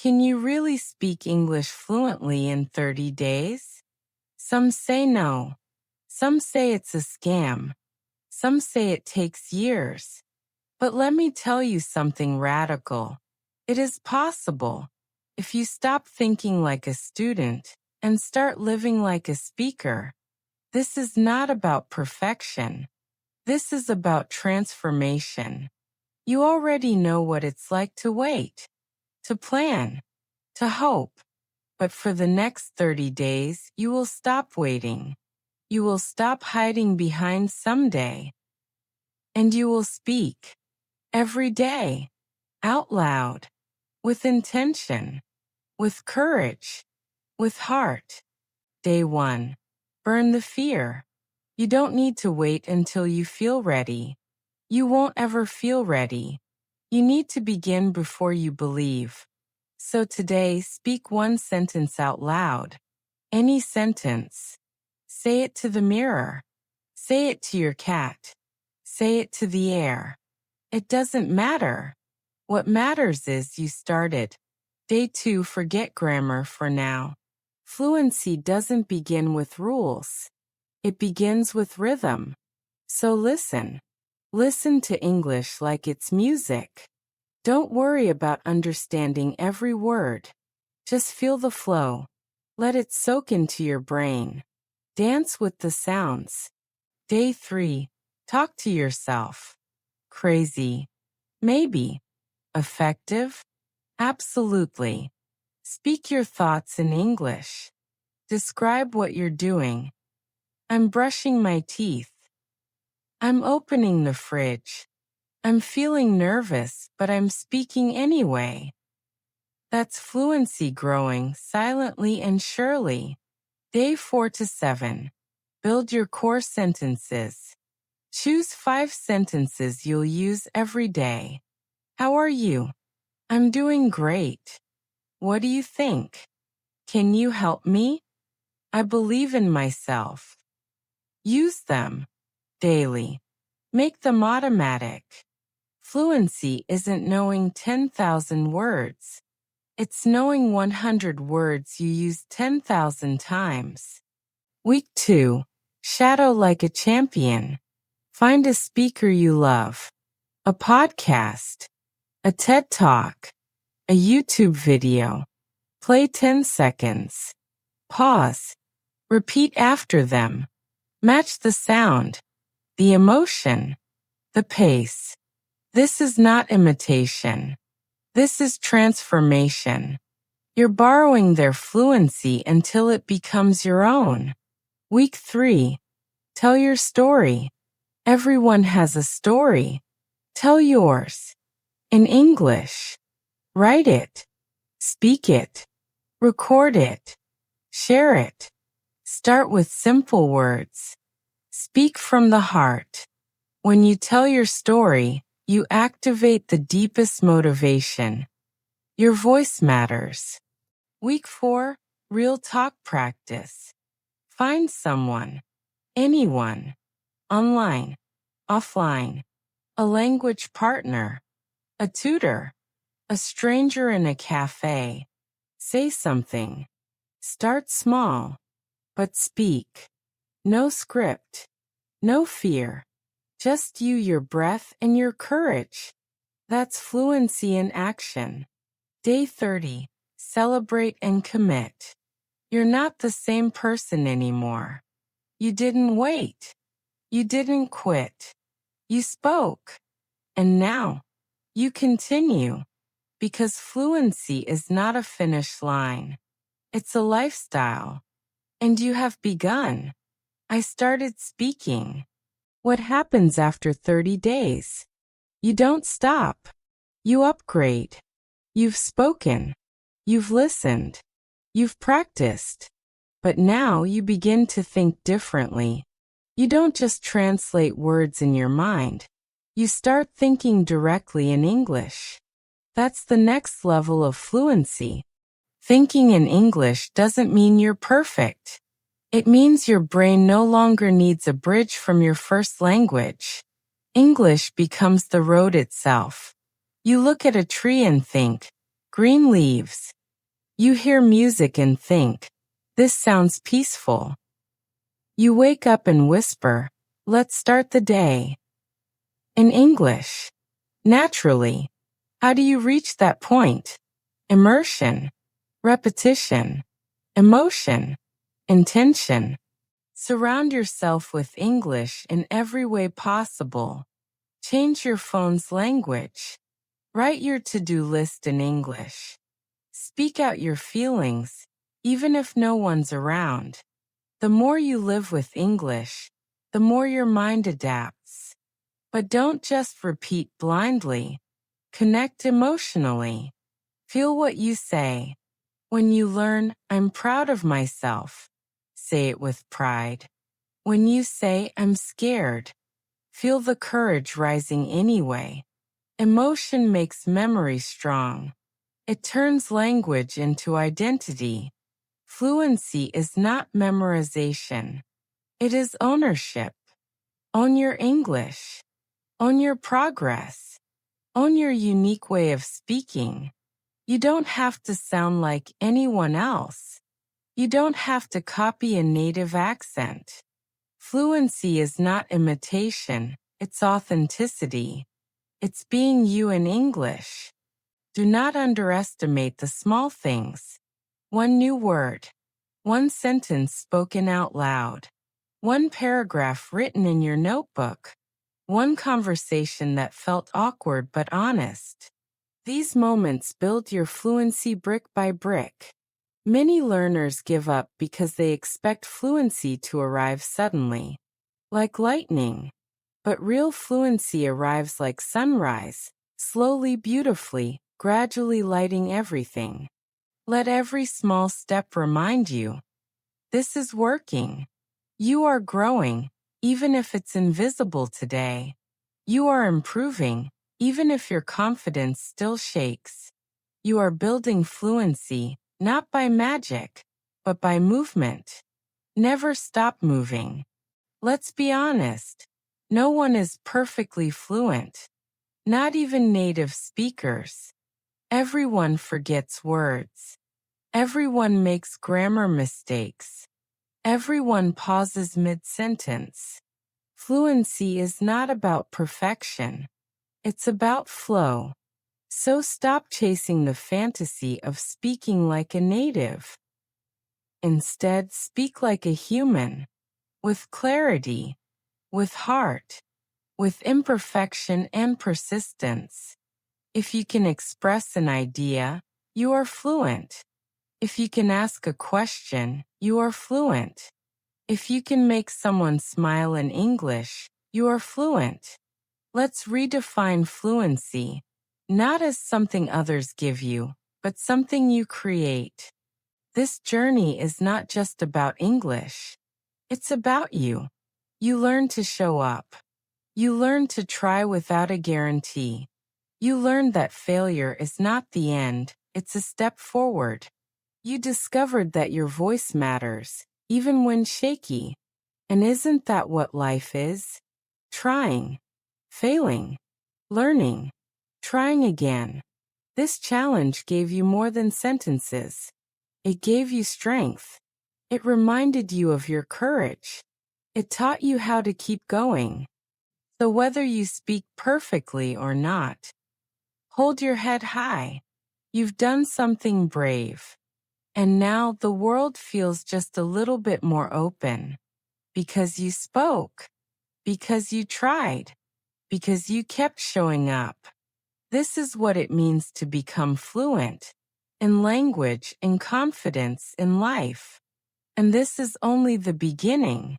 Can you really speak English fluently in 30 days? Some say no. Some say it's a scam. Some say it takes years. But let me tell you something radical. It is possible. If you stop thinking like a student and start living like a speaker. This is not about perfection. This is about transformation. You already know what it's like to wait, to plan, to hope. But for the next 30 days, you will stop waiting. You will stop hiding behind someday. And you will speak. Every day. Out loud. With intention. With courage. With heart. Day 1. Burn the fear. You don't need to wait until you feel ready. You won't ever feel ready. You need to begin before you believe. So today, speak one sentence out loud. Any sentence. Say it to the mirror. Say it to your cat. Say it to the air. It doesn't matter. What matters is you started. Day 2, forget grammar for now. Fluency doesn't begin with rules. It begins with rhythm. So listen. Listen to English like it's music. Don't worry about understanding every word. Just feel the flow. Let it soak into your brain. Dance with the sounds. Day 3. Talk to yourself. Crazy. Maybe. Effective? Absolutely. Speak your thoughts in English. Describe what you're doing. I'm brushing my teeth. I'm opening the fridge. I'm feeling nervous, but I'm speaking anyway. That's fluency growing silently and surely. Day 4 to 7. Build your core sentences. Choose 5 sentences you'll use every day. How are you? I'm doing great. What do you think? Can you help me? I believe in myself. Use them daily. Make them automatic. Fluency isn't knowing 10,000 words. It's knowing 100 words you use 10,000 times. Week 2. Shadow like a champion. Find a speaker you love. A podcast. A TED Talk. A YouTube video. Play 10 seconds. Pause. Repeat after them. Match the sound. The emotion. The pace. This is not imitation. This is transformation. You're borrowing their fluency until it becomes your own. Week 3. Tell your story. Everyone has a story. Tell yours. In English. Write it. Speak it. Record it. Share it. Start with simple words. Speak from the heart. When you tell your story, you activate the deepest motivation. Your voice matters. Week 4. Real talk practice. Find someone. Anyone. Online. Offline. A language partner. A tutor. A stranger in a cafe. Say something. Start small. But speak. No script. No fear. Just you, your breath, and your courage. That's fluency in action. Day 30. Celebrate and commit. You're not the same person anymore. You didn't wait. You didn't quit. You spoke. And now, you continue. Because fluency is not a finish line. It's a lifestyle. And you have begun. I started speaking. What happens after 30 days? You don't stop. You upgrade. You've spoken. You've listened. You've practiced. But now you begin to think differently. You don't just translate words in your mind. You start thinking directly in English. That's the next level of fluency. Thinking in English doesn't mean you're perfect. It means your brain no longer needs a bridge from your first language. English becomes the road itself. You look at a tree and think, Green leaves. You hear music and think, this sounds peaceful. You wake up and whisper, let's start the day. In English. Naturally. How do you reach that point? Immersion, repetition, emotion, intention. Surround yourself with English in every way possible. Change your phone's language. Write your to-do list in English. Speak out your feelings, even if no one's around. The more you live with English, the more your mind adapts. But don't just repeat blindly. Connect emotionally. Feel what you say. When you learn, I'm proud of myself, say it with pride. When you say, I'm scared, feel the courage rising anyway. Emotion makes memory strong. It turns language into identity. Fluency is not memorization. It is ownership. Own your English. Own your progress. Own your unique way of speaking. You don't have to sound like anyone else. You don't have to copy a native accent. Fluency is not imitation, it's authenticity. It's being you in English. Do not underestimate the small things. One new word. One sentence spoken out loud. One paragraph written in your notebook. One conversation that felt awkward but honest. These moments build your fluency brick by brick. Many learners give up because they expect fluency to arrive suddenly, like lightning. But real fluency arrives like sunrise, slowly, beautifully, gradually lighting everything. Let every small step remind you, this is working. You are growing, even if it's invisible today. You are improving, even if your confidence still shakes. You are building fluency, not by magic, but by movement. Never stop moving. Let's be honest. No one is perfectly fluent. Not even native speakers. Everyone forgets words. Everyone makes grammar mistakes. Everyone pauses mid-sentence. Fluency is not about perfection. It's about flow. So stop chasing the fantasy of speaking like a native. Instead, speak like a human, with clarity, with heart, with imperfection and persistence. If you can express an idea, you are fluent. If you can ask a question, you are fluent. If you can make someone smile in English, you are fluent. Let's redefine fluency, not as something others give you, but something you create. This journey is not just about English. It's about you. You learn to show up. You learn to try without a guarantee. You learn that failure is not the end, it's a step forward. You discovered that your voice matters, even when shaky. And isn't that what life is? Trying, failing, learning, trying again. This challenge gave you more than sentences. It gave you strength. It reminded you of your courage. It taught you how to keep going. So whether you speak perfectly or not, hold your head high. You've done something brave. And now the world feels just a little bit more open. Because you spoke. Because you tried. Because you kept showing up. This is what it means to become fluent. In language, in confidence, in life. And this is only the beginning.